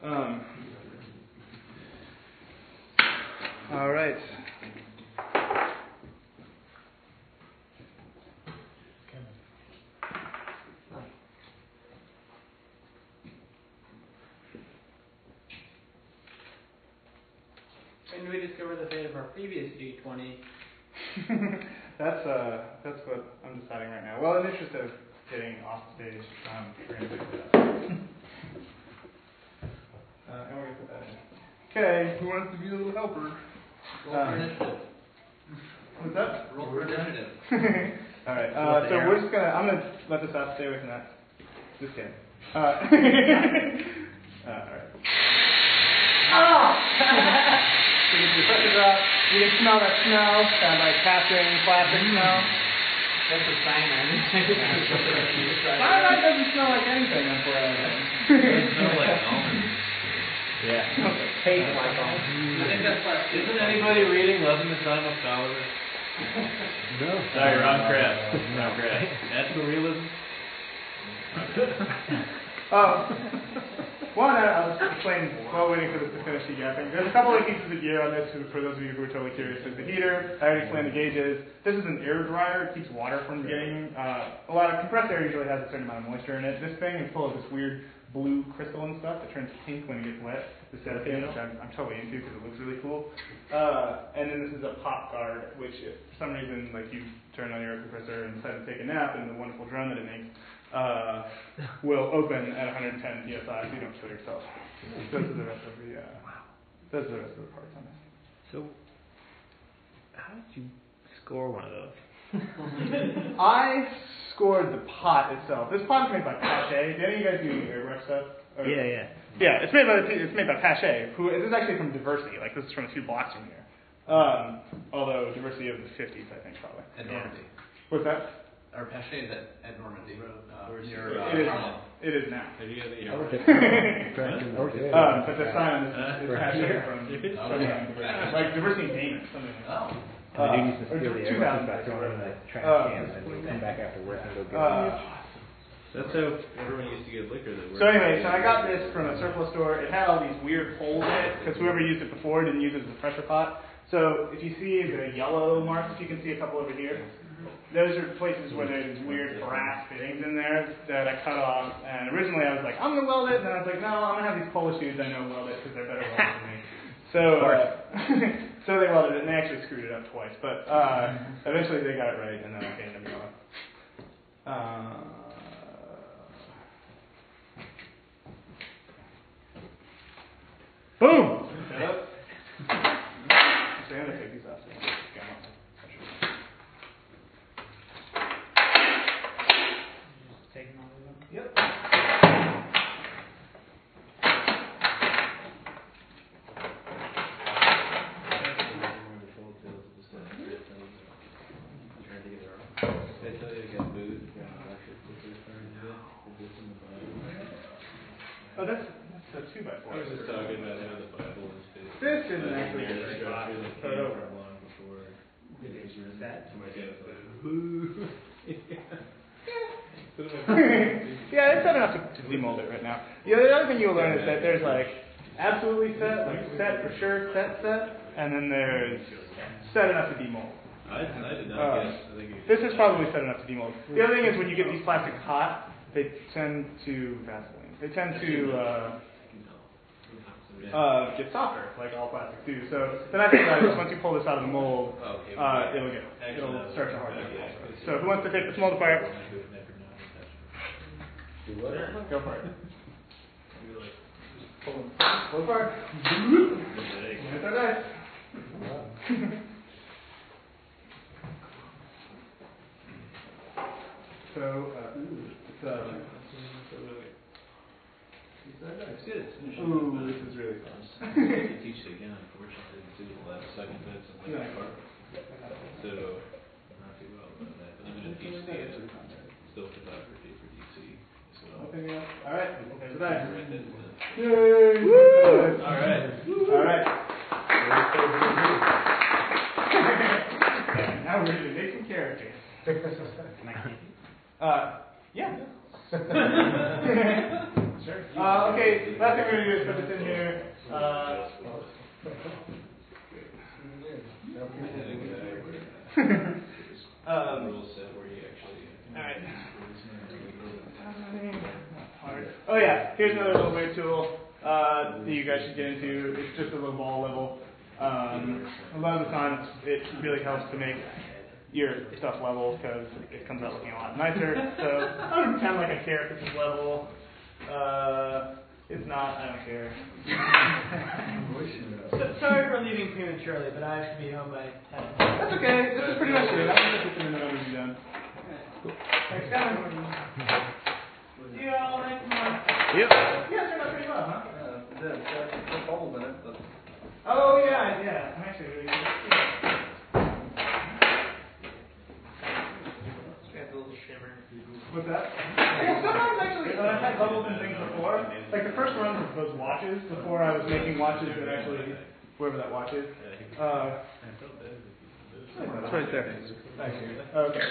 All right. When do we discover the fate of our previous D20? That's what I'm deciding right now. Well, in the interest of getting off stage, we're going to do that. And we're going to put that in. Okay, who wants to be a little helper? Roll for initiative. What's that? Roll for initiative. All right. So we're just I'm gonna let this out. Stay away from that. Just kidding. All right. Oh! So the pressure drop. You can smell that smell, that like passing plastic smell. That's a cyanide. Cyanide doesn't smell like anything, unfortunately. It smells like almonds. Yeah. Tastes like almonds. I think that's plastic. Isn't anybody reading Love in the Time of Scholar? No. Sorry, wrong crap. Wrong crap. Natural realism? One, I'll just explain while waiting for this to finish degapping. There's a couple of pieces of gear on this for those of you who are totally curious. There's the heater. I already explained the gauges. This is an air dryer. It keeps water from getting... a lot of compressed air usually has a certain amount of moisture in it. This thing is full of this weird blue crystalline stuff that turns pink when it gets wet. This settling, which I'm totally into because it looks really cool. And then this is a pop guard, which if for some reason like you turn on your air compressor and decide to take a nap and the wonderful drone that it makes will open at 110 psi so you don't kill yourself. Those are the rest of the parts on this. So, how did you score one of those? I scored the pot itself. This pot is made by Pache. Did any of you guys do aircraft stuff? Yeah. Yeah, it's made by Pache, who this is actually from Diversity. Like this is from a few blocks from here. Although Diversity of the 50s, I think probably. At Normandy. What's that? Our Pache is at Normandy. It is now. Have you got the But the sign is Pache from like Diversity in Damon, something like that. And the dude used to steal the air by throwing in the trash cans and then come back after work and go get it. That's how everyone used to get liquor that worked. So anyway, I got this from a surplus store. It had all these weird holes in it because whoever used it before didn't use it as a pressure pot. So if you see the yellow marks, you can see a couple over here. Those are places where there's weird brass fittings in there that I cut off. And originally I was like, I'm going to weld it. And then I was like, no, I'm going to have these Polish dudes I know weld it because they're better welders than me. So so they welded it and they actually screwed it up twice. But eventually they got it right and then I painted them yellow. Boom! Shut up. Actually, I'm going to take these off. Taking all of them? Yep. Oh, that's a 2x4. I was just talking about how the Bible is based. This isn't actually a very long before It is that. Yeah, it's set enough to demold it right now. The other thing you'll learn is that there's like absolutely set, like set for sure, set, and then there's set enough to demold. I did not guess. I think this is probably set enough to demold. The other thing is when you get these plastics hot, they tend to Vaseline. They tend to get softer, like all plastics do. So the nice thing about it is once you pull this out of the mold, it'll start to harden. So who wants to take this mold apart? Go for it. Pull apart. That's all right. So, it's good. Ooh, this is really fun. I have to teach it again, unfortunately, to do the last second bits of my part. So, not too well about that. But I'm going to teach the still photography for DC as well. Okay, yeah. All right. Okay, so that. Yay! Woo! All right. All right. Now we're ready to make some characters. Yeah. Sure. Okay, last thing we're going to do is put this in here. Rule set where you actually. Alright. Oh yeah, here's another little weight tool that you guys should get into. It's just a little ball level. A lot of the time it really helps to make your stuff level because it comes out looking a lot nicer. So I'm going to pretend like I care if this is level. If not, I don't care. Sorry for leaving prematurely, but I have to be home by 10. That's okay. This is pretty much it. I'm going to put them in the numbers you done. Cool. Thanks, guys. See you all next month. Yep. Yeah, it turned out pretty well, huh? Oh, yeah. I'm actually really good. Got a little shimmer. What's that? Yeah, sometimes actually, I've had bubbles and things before. Like the first runs of those watches, before I was making watches and actually, whoever that watch is. It's right there. Thank you. Okay.